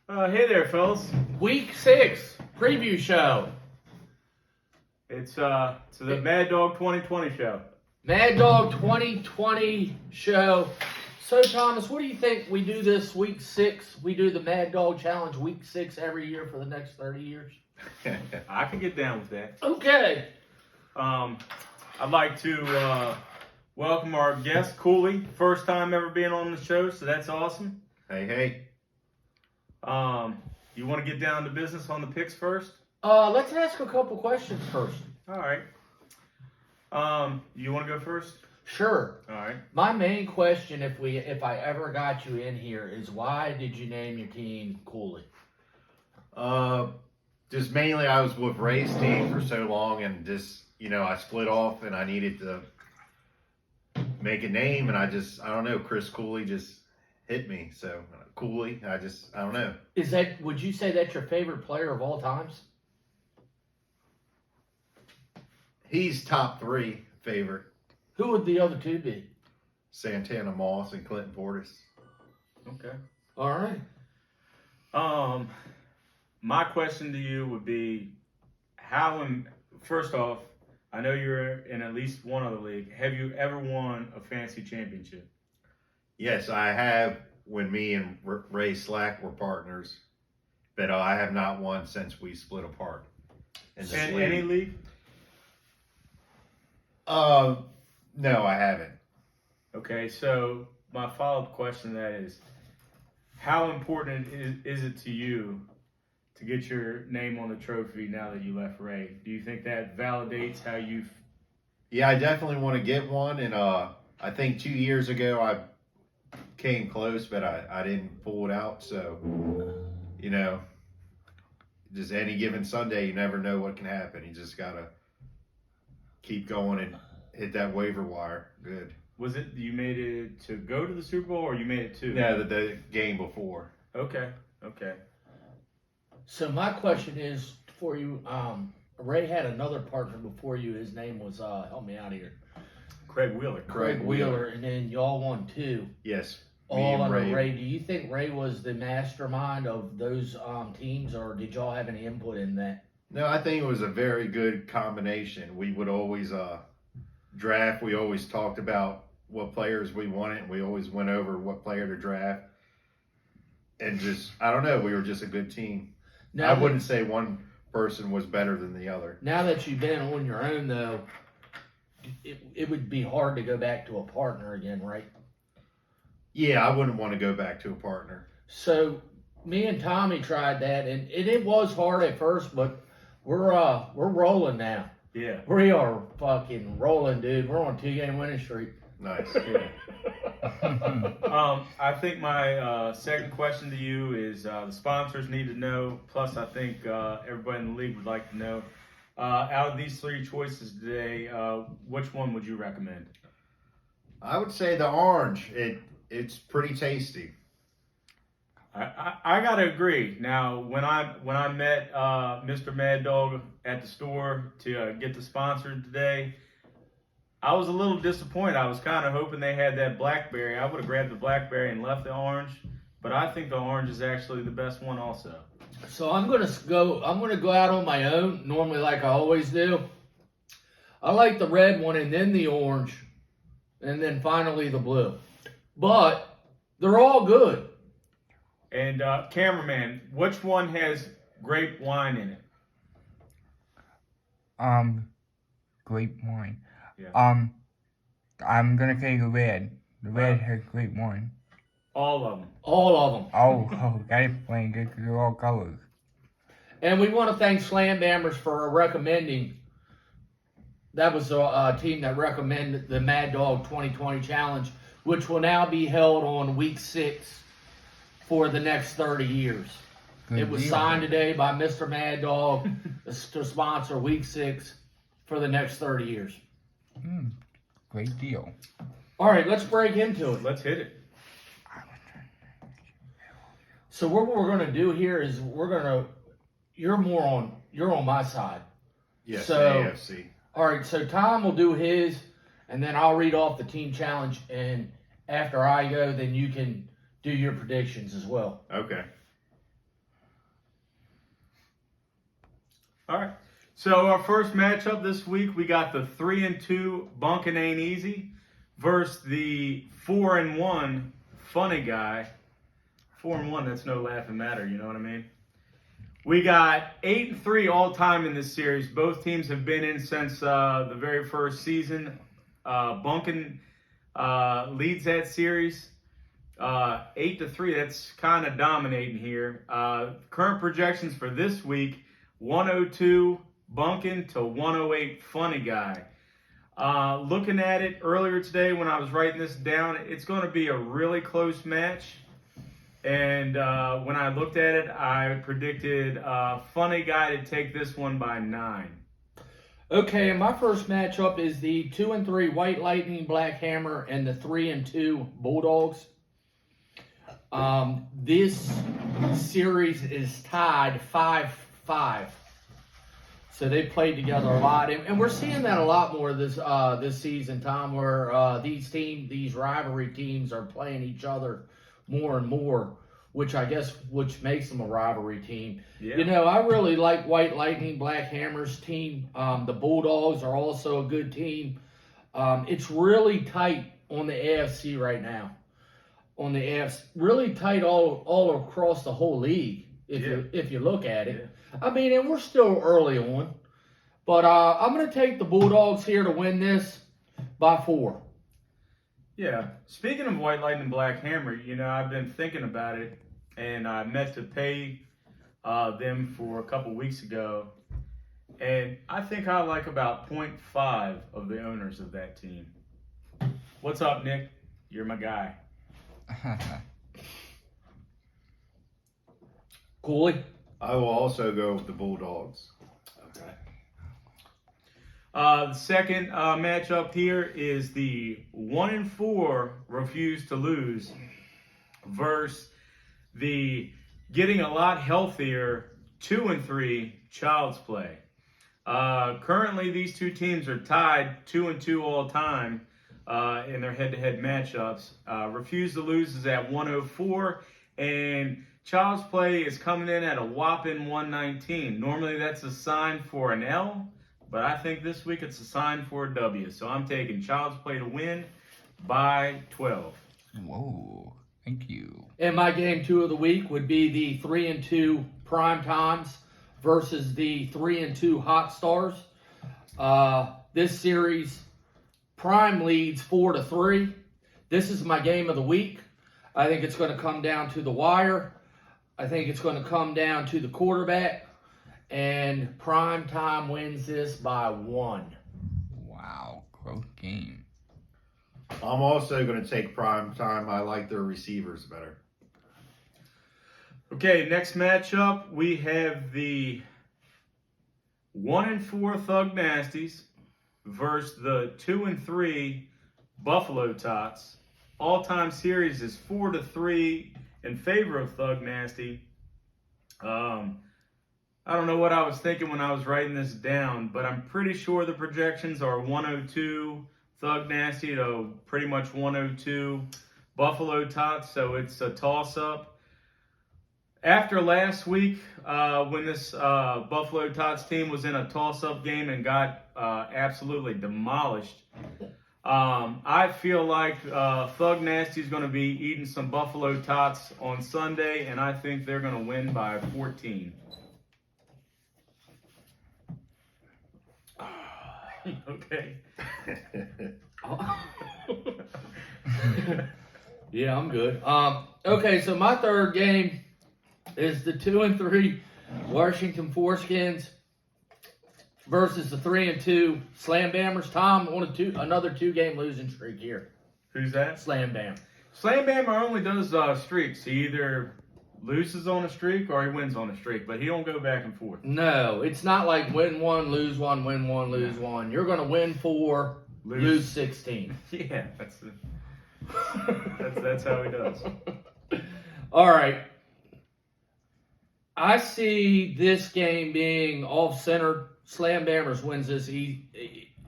Hey there, fellas. Week 6 preview show. It's the Mad Dog 2020 show. Mad Dog 2020 show. So, Thomas, what do you think we do this week 6? We do the Mad Dog Challenge week 6 every year for the next 30 years? I can get down with that. Okay. I'd like to welcome our guest, Cooley. First time ever being on the show, so that's awesome. Hey. You want to get down to business on the picks first? Let's ask a couple questions first. All right. You want to go first? Sure. All right. My main question, if I ever got you in here, is why did you name your team Cooley? Just mainly I was with Ray's team for so long, and just, I split off and I needed to make a name, and I don't know, Chris Cooley just hit me. So Cooley, I don't know. Would you say that's your favorite player of all times? He's top 3 favorite. Who would the other two be? Santana Moss and Clinton Portis. Okay. All right. My question to you would be, first off, I know you're in at least one other league. Have you ever won a fantasy championship? Yes, I have, when me and Ray Slack were partners, but I have not won since we split apart. In any league? No, I haven't. Okay, so my follow-up question to that is, how important is it to you to get your name on the trophy now that you left Ray? Do you think that validates how you... Yeah, I definitely want to get one, and I think 2 years ago I came close, but I didn't pull it out, so, just any given Sunday, you never know what can happen. You just got to keep going and hit that waiver wire. Good. Was it you made it to go to the Super Bowl, or you made it to? No, the game before. Okay. So my question is for you, Ray had another partner before you. His name was, help me out here. Craig Wheeler. Craig Wheeler, and then y'all won 2. Yes. All under Ray. Do you think Ray was the mastermind of those teams, or did y'all have any input in that? No, I think it was a very good combination. We would always draft. We always talked about what players we wanted, and we always went over what player to draft. And I don't know, we were just a good team. I wouldn't say one person was better than the other. Now that you've been on your own, though, it would be hard to go back to a partner again, right? Yeah, I wouldn't want to go back to a partner. So me and Tommy tried that, and it was hard at first, but we're rolling now. Yeah. We are fucking rolling, dude. We're on a 2-game winning streak. Nice. I think my second question to you is the sponsors need to know, plus I think everybody in the league would like to know, out of these 3 choices today, which one would you recommend? I would say the orange. It's pretty tasty. I gotta agree. Now, when I met Mr. Mad Dog at the store to get the sponsor today, I was a little disappointed. I was kind of hoping they had that blackberry. I would have grabbed the blackberry and left the orange, but I think the orange is actually the best one also. So I'm gonna go out on my own, normally like I always do. I like the red one, and then the orange, and then finally the blue. But they're all good. And cameraman, which one has grape wine in it? Grape wine. Yeah. I'm gonna say the red. The red has grape wine. All of them. All of them. Oh, that explains it. They're all colors. And we want to thank Slam Dammers for recommending. That was a team that recommended the Mad Dog 2020 Challenge, which will now be held on week 6 for the next 30 years. Good It was deal. signed today by Mr. Mad Dog to sponsor week 6 for the next 30 years. Great deal. All right, let's break into it. Let's hit it. So what we're going to do here is you're on my side. Yes, So- AFC. All right, so Tom will do his, and then I'll read off the team challenge, and after I go, then you can do your predictions as well. Okay. All right. So our first matchup this week, we got the 3-2 Bunkin' Ain't Easy versus the 4-1 Funny Guy. 4-1, that's no laughing matter, you know what I mean? We got 8-3 all time in this series. Both teams have been in since the very first season. Bunkin leads that series 8-3. That's kind of dominating here. Current projections for this week: 102 Bunkin to 108 Funny Guy. Looking at it earlier today when I was writing this down, it's going to be a really close match. And when I looked at it, I predicted Funny Guy to take this one by 9. Okay, and my first matchup is the 2-3 White Lightning Black Hammer and the 3-2 Bulldogs. This series is tied 5-5. So they played together a lot, and we're seeing that a lot more this season, Tom, where these rivalry teams are playing each other more and more, which makes them a rivalry team. Yeah. You know, I really like White Lightning Black Hammer's team. The Bulldogs are also a good team. It's really tight on the AFC right now. On the AFC, really tight all across the whole league. If you look at it, I mean, and we're still early on, but I'm going to take the Bulldogs here to win this by 4. Yeah. Speaking of White Lightning Black Hammer, you know, I've been thinking about it, and I meant to pay them for a couple weeks ago, and I think I like about 0.5 of the owners of that team. What's up, Nick? You're my guy. Cooley? I will also go with the Bulldogs. Okay. The second matchup here is the 1-4 Refuse to Lose versus the getting a lot healthier 2-3 Child's Play. Currently, these two teams are tied 2-2 all time in their head-to-head matchups. Refuse to Lose is at 104, and Child's Play is coming in at a whopping 119. Normally, that's a sign for an L. But I think this week it's a sign for a W. So I'm taking Child's Play to win by 12. Whoa, thank you. And my game 2 of the week would be the 3-2 Prime Times versus the 3-2 Hot Stars. This series, Prime leads 4-3. This is my game of the week. I think it's going to come down to the wire. I think it's going to come down to the quarterback. And Prime Time wins this by 1. Wow, close game. I'm also going to take Prime Time. I like their receivers better. Okay, next matchup, we have the 1-4 Thug Nasties versus the 2-3 Buffalo Tots. All-time series is 4-3 in favor of Thug Nasty. I don't know what I was thinking when I was writing this down, but I'm pretty sure the projections are 102 Thug Nasty to pretty much 102 Buffalo Tots, so it's a toss-up. After last week, when this Buffalo Tots team was in a toss-up game and got absolutely demolished, I feel like Thug Nasty is going to be eating some Buffalo Tots on Sunday, and I think they're going to win by 14. Okay. Yeah, I'm good. Okay, so my third game is the 2-3 Washington Foreskins versus the 3-2 Slam Bammers. Tom on another 2-game losing streak here. Who's that? Slam Bam. Slam Bammer only does streaks. He either loses on a streak or he wins on a streak, but he don't go back and forth. No, it's not like win 1, lose 1, win 1, lose 1. You're going to win 4, lose 16. Yeah, that's how he does. All right. I see this game being off-centered. Slam Bammers wins this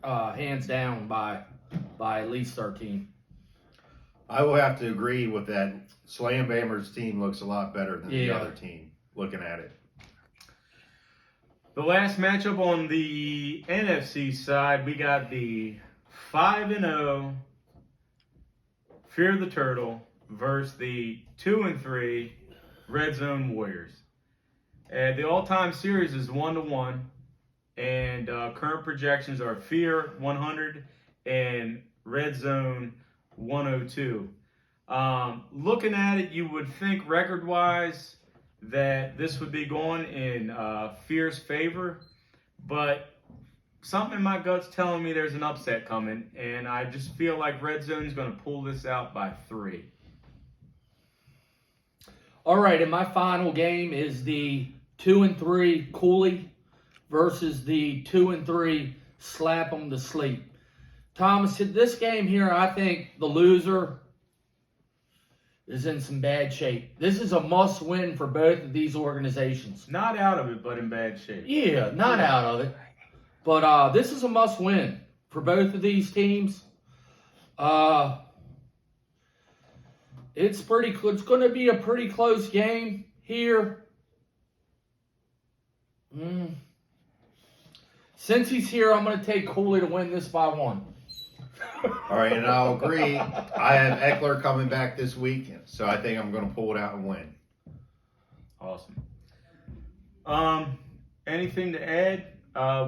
hands down by at least 13. I will have to agree with that. Slam Bammer's team looks a lot better than the Yeah. other team, looking at it. The last matchup on the NFC side, we got the 5-0 Fear the Turtle versus the 2-3 Red Zone Warriors. The all-time series is 1-1, and current projections are Fear 100 and Red Zone 102. Looking at it, you would think record-wise that this would be going in Fear's favor, but something in my gut's telling me there's an upset coming, and I just feel like Red Zone's going to pull this out by 3. All right, and my final game is the 2-3 Cooley versus the 2-3 Slap 'em to Sleep. Thomas, in this game here, I think the loser is in some bad shape. This is a must-win for both of these organizations. Not out of it, but in bad shape. Yeah, not out of it. But this is a must-win for both of these teams. It's going to be a pretty close game here. Since he's here, I'm going to take Cooley to win this by 1. All right, and I'll agree. I have Eckler coming back this week, so I think I'm going to pull it out and win. Awesome. Anything to add?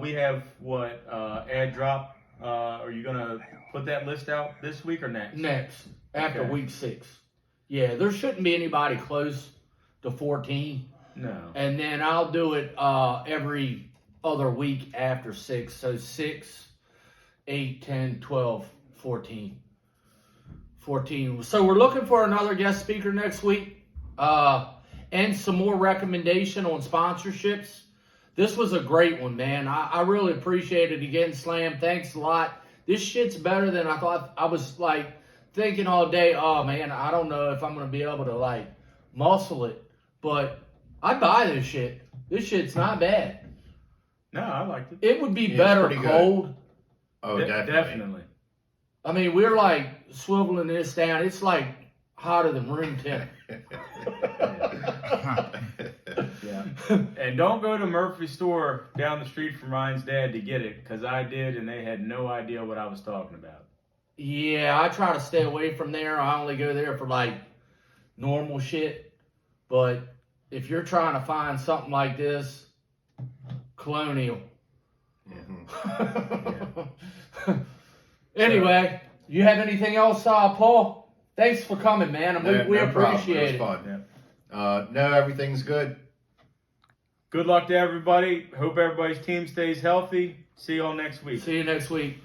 We have what ad drop. Are you gonna put that list out this week or next? Next, after Okay. week 6. Yeah, there shouldn't be anybody close to 14. No. And then I'll do it every other week after 6. So 6, 8, 10, 12, 14. 14. So we're looking for another guest speaker next week. And some more recommendation on sponsorships. This was a great one, man. I really appreciate it again, Slam. Thanks a lot. This shit's better than I thought. I was like thinking all day, oh man, I don't know if I'm going to be able to like muscle it. But I'd buy this shit. This shit's not bad. No, I liked it. It would be Yeah, better it's pretty good. cold. Oh, Definitely. I mean, we're like swiveling this down. It's like hotter than room temp. Yeah. And don't go to Murphy's store down the street from Ryan's dad to get it, because I did, and they had no idea what I was talking about. Yeah, I try to stay away from there. I only go there for like normal shit. But if you're trying to find something like this, Colonial. Anyway, you have anything else, Paul? Thanks for coming, man. We No problem. appreciate It was it. fun. No, everything's good. Good luck to everybody. Hope everybody's team stays healthy. See y'all next week. See you next week.